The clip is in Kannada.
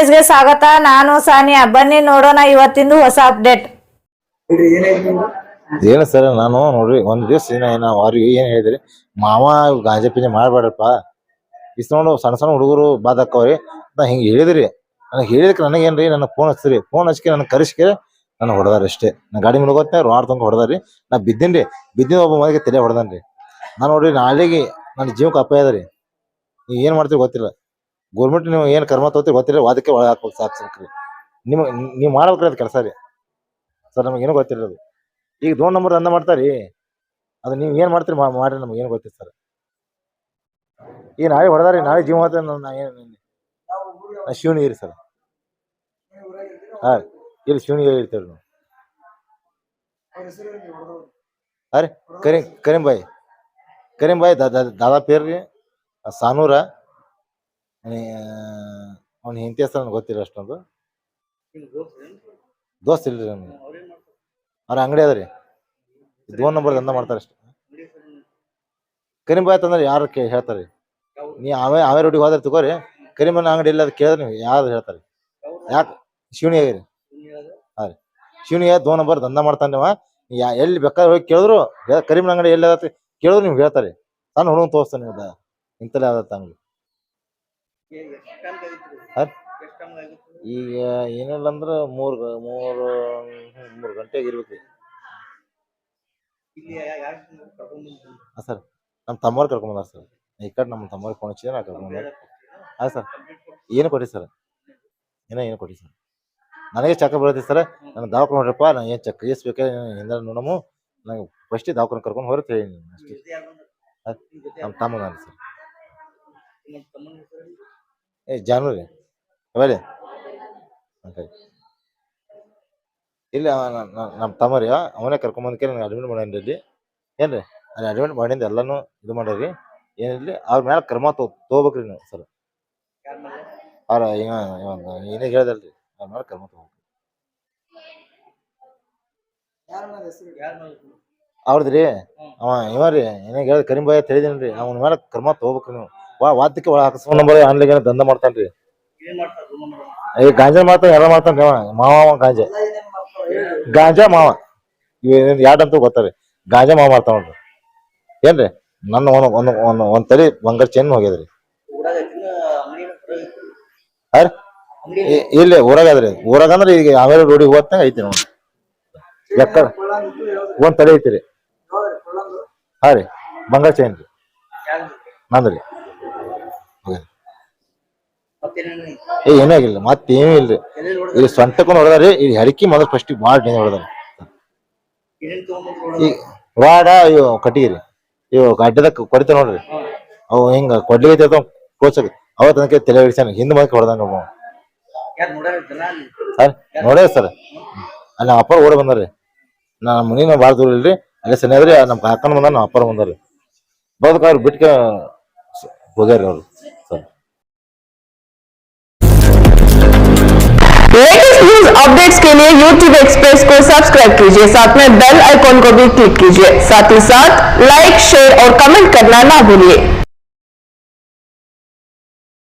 ನ್ಯೂಸ್ಗೆ ಸ್ವಾಗತ. ನಾನು ಸಾನಿಯಾ. ಬನ್ನಿ ನೋಡೋಣ ಇವತ್ತಿಂದು ಹೊಸ ಅಪ್ಡೇಟ್. ಏನು ಸರ್, ನಾನು ನೋಡ್ರಿ ಒಂದ್ ದಿವ್ಸ ಅವ್ರಿಗೆ ಏನ್ ಹೇಳಿದ್ರಿ, ಮಾವ ಗಾಂಜಾ ಪಿಂಜೆ ಮಾಡ್ಬೇಡ್ರಪ್ಪ, ಇಸ್ಕೊಂಡು ಸಣ್ಣ ಸಣ್ಣ ಹುಡುಗರು ಬಾದಕ್ಕವ್ರಿ ನಾ ಹಿಂಗ ಹೇಳಿದ್ರಿ. ನನಗೆ ಹೇಳಿದಕ್ಕೆ ನನಗೇನ್ರಿ, ನನ್ನ ಫೋನ್ ಹಚ್ಚಿರಿ, ಫೋನ್ ಹಚ್ಕೆ ನನಗೆ ಕರೆಸ್ಕೆ ನನ್ನ ಹೊಡೆದಾರ ಅಷ್ಟೇ. ನಾ ಗಾಡಿ ಮುಳುಗೋತ್ತೆ ರೋಡ್ ತನಕ ಹೊಡೆದಾರಿ. ನಾ ಬಿದ್ದಿನ್ರಿ, ಬಿದ್ದಿನ ಒಬ್ಬ ಮನೆಗೆ ತಲೆ ಹೊಡೆದನ್ರಿ. ನಾನು ನೋಡ್ರಿ ನಾಳೆಗೆ ನನ್ನ ಜೀವಕ್ಕೆ ಅಪಾಯ ಅದ ರೀ. ನೀವು ಏನ್ ಮಾಡ್ತೀರಿ ಗೊತ್ತಿಲ್ಲ. ಗೋರ್ಮೆಂಟ್ ನೀವು ಏನ್ ಕರ್ಮ ತಗೋತೀರಿ ಗೊತ್ತಿಲ್ಲ, ವಾದಕ್ಕೆ ಒಳಗೆ ಹಾಕ್ಬೇಕು ಸಾಕ್ರಿ. ನೀವು ಮಾಡ್ಬೇಕ್ರಿ ಅದು ಕೆಲಸ ರೀ ಸರ್. ನಮಗೇನು ಗೊತ್ತಿಲ್ಲ ಅದು. ಈಗ 2 ನಂಬರ್ ದಂಧ ಮಾಡ್ತಾರಿ, ಅದು ನೀವು ಏನ್ ಮಾಡ್ತೀರಿ ಮಾಡ್ರಿ, ನಮ್ಗೆ ಏನು ಗೊತ್ತಿಲ್ಲ ಸರ್. ಈಗ ನಾಳೆ ಹೊಡೆದಾರಿ, ನಾಳೆ ಜೀವ ಮಾತ್ರ ಶಿವನಿಗಿರಿ ಸರ್. ಹಾ ಇಲ್ಲಿ ಶಿವನಿಗೆ ಇರ್ತೇವ್ರಿ ನಾವು. ಹಾ ರೀ, ಕರೀಂ ಬಾಯ್ ದಾದಾ ಪೇರ್ ರೀ, ಸಾನೂರ. ಅವ್ನ ಹೆಂಡತಿ ಹೆಸರು ನನಗೆ ಗೊತ್ತಿಲ್ಲ ಅಷ್ಟೊಂದು. ದೋಸ್ತ್ ಇಲ್ರಿ ನಮ್ಗೆ. ಅವ್ರ ಅಂಗಡಿ ಅದ ರೀ, 2 ನಂಬರ್ ದಂಧ ಮಾಡ್ತಾರೆ ಅಷ್ಟೇ. ಕರೀಂ ಬಾಯ್ ಅಂತಂದ್ರೆ ಯಾರು ಹೇಳ್ತಾರೆ. ನೀ ಅವೇ ರೋಡಿಗೆ ಹೋದ್ರೆ ತಗೋರಿ, ಕರೀಮನ ಅಂಗಡಿ ಇಲ್ಲ ಅದು ಕೇಳಿದ್ರೆ ನೀವು ಯಾರು ಹೇಳ್ತಾರೆ. ಯಾಕೆ ಶಿವನಿಗೆ ರೀ? ಹಾ ರೀ, ಶಿವನಿಗೆ 2 ನಂಬರ್ ದಂಧ ಮಾಡ್ತಾನೆ ನೀವ. ಎಲ್ಲಿ ಬೇಕಾದ್ರೆ ಹೋಗಿ ಕೇಳಿದ್ರು, ಕರೀಮನ ಅಂಗಡಿ ಎಲ್ಲಿ ಆದತ್ತೆ ಕೇಳಿದ್ರು ನೀವು ಹೇಳ್ತಾರೆ. ನಾನು ಹುಡುಗನ್ ತೋರಿಸ್ತಾನೆ ನೀವು ಇಂತಲೇ ಆದತ್ತ ಅಂಗಡಿ. ಈಗ ಏನಿಲ್ಲ ಅಂದ್ರೆ 3 ಗಂಟೆಗೆ ಇರ್ಬೇಕು ಸರ್. ನಮ್ಮ ತಮ್ಮವ್ರು ಕರ್ಕೊಂಬಂದಾರ ಸರ್. ಈ ಕಡೆ ನಮ್ಮ ತಮ್ಮವ್ರಿಗೆ ಫೋನ್ ಹಚ್ಚಿದ್ರೆ ನಾ ಕರ್ಕೊಂಬಂದ. ಹಾಂ ಸರ್, ಏನು ಕೊಡಿ ಸರ್, ಏನು ಕೊಡಿ ಸರ್. ನನಗೆ ಚಕ್ಕ ಬೀಳತ್ತೆ ಸರ್. ನನಗೆ ದವಾಖಾನೆ ನೋಡ್ರಪ್ಪ, ನಾನು ಏನು ಚಕ್ಕ ಬೇಕಾ ಹಿಂದೆ ನೋಡಮು, ನಂಗೆ ಫಸ್ಟಿಗೆ ದವಾಖಾನೆ ಕರ್ಕೊಂಡು ಹೊರತು ಹೇಳಿ ಅಷ್ಟೇ. ನಮ್ಮ ತಮ್ಮಗ ಸರ್. ಜಾನು ರೀ ಅವೇ ಇಲ್ಲ, ನಮ್ಮ ತಮ್ಮ ರೀ, ಅವನೇ ಕರ್ಕೊಂಬಂದಕ್ಕೆ ನನಗೆ ಅಡ್ಮಿಟ್ ಮಾಡೀನಿ. ಏನ್ರಿ ಅಲ್ಲಿ ಅಡ್ಮಿಟ್ ಮಾಡಿಂದ ಎಲ್ಲಾನು ಇದು ಮಾಡ್ರಿ. ಏನಿರಲಿ ಅವ್ರ ಮೇಲೆ ಕ್ರಮ ತಗೋಬೇಕ್ರಿ ನೀವು ಸರ್. ಅವ್ರ ಏನೇ ಹೇಳ್ದಲ್ರಿ, ಅವ್ರ ಮೇಲೆ ಕ್ರಮ ತಗೋಬೇಕು. ಅವ್ರದ್ರಿ ಇವ ರೀ, ಏನೇ ಹೇಳ್ದ ಕರೀಂ ಬಾಯ್ ಅಂತ ಹೇಳಿದೀನಿ. ಅವನ ಮೇಲೆ ಕ್ರಮ ತಗೋಬೇಕ್ರಿ ನೀವು. ವಾದಕ್ಕೆ ಒಳ ಹಾಕಿಸ್ಕೊಂಡ್ ನಂಬರ್ ಆನ್ಲೈನ್ ದಂಧ ಮಾಡ್ತಾನ್ರಿ. ಈಗ ಗಾಂಜಾ ಮಾಡ್ತಾನೆ, ಎಲ್ಲ ಮಾಡ್ತಾನ್ರಿ ಮಾವ. ಗಾಂಜಾ ಮಾವ ಯಾಡಂತೂ ಗೊತ್ತಾರಿ. ಗಾಂಜಾ ಮಾವ ಮಾಡ್ತಾವ ನೋಡ್ರಿ. ಏನ್ರಿ ನನ್ನ ಒಂದ್ ತಲೆ ಬಂಗಾರ ಚೇನ್ ಹೋಗ್ಯದ್ರಿ. ಇಲ್ಲಿ ಊರಾಗ ಅದ್ರಿ. ಊರಾಗ ಅಂದ್ರೆ ಈಗ ಆಮೇಲೆ ರೋಡಿಗೆ ಹೋಗ್ತಂಗ ಐತಿ ನೋಡಿ. ಒಂದ್ ತಲೆ ಐತಿರಿ. ಹಾ ರೀ, ಬಂಗಾರ ಚೇನ್ ರೀ ನಂದ್ರಿ. ಏನೂ ಆಗಿಲ್ಲ, ಮತ್ತೇನೂ ಇಲ್ರಿ. ಇಲ್ಲಿ ಸ್ವಂತಕೊಂಡು ಹೊಡೆದಾರಿ. ಇಲ್ಲಿ ಹರಕಿ ಮೊದಲು ಫಸ್ಟ್ ಭಾಳ ಡೇಂಜರ್ ಹೊಡೆದಾರಿ. ಈ ವಾಡ ಇವು ಕಟ್ಟಿಗಿರಿ, ಇವು ಅಡ್ಡದ ಕೊಡಿತ ನೋಡ್ರಿ, ಅವು ಹಿಂಗ ಕೊಡ್ಲಿಕ್ಕೆ ಕೋಚ್ ಅವ ತನಕ ತಲೆ ಹಿಡಿಸ್ಯಾನ. ಹಿಂದ್ ಮಕ್ಕೆ ಹೊಡೆದಂಗ ಸರ್. ನೋಡ್ರಿ ಸರ್, ಅಲ್ಲಿ ನಮ್ಮ ಅಪ್ಪ ಓಡ ಬಂದಾರಿ. ನಮ್ಮ ಮನಿನ ಭಾಳ ದೂರ ಇಲ್ರಿ, ಅಲ್ಲೇ ಸನಿ ಆದ್ರಿ. ನಮ್ಮ ಕಾಕನ ಬಂದ, ನಮ್ಮ ಅಪ್ಪರ ಬಂದಾರಿ. ಬದುಕ ಅವ್ರು ಬಿಟ್ಕ ಹೋಗ್ಯಾರಿ ಅವ್ರು ಸರ್. लेटेस्ट न्यूज अपडेट्स के लिए YouTube एक्सप्रेस को सब्सक्राइब कीजिए, साथ में बेल आइकॉन को भी क्लिक कीजिए। साथ ही साथ लाइक, शेयर और कमेंट करना ना भूलिए।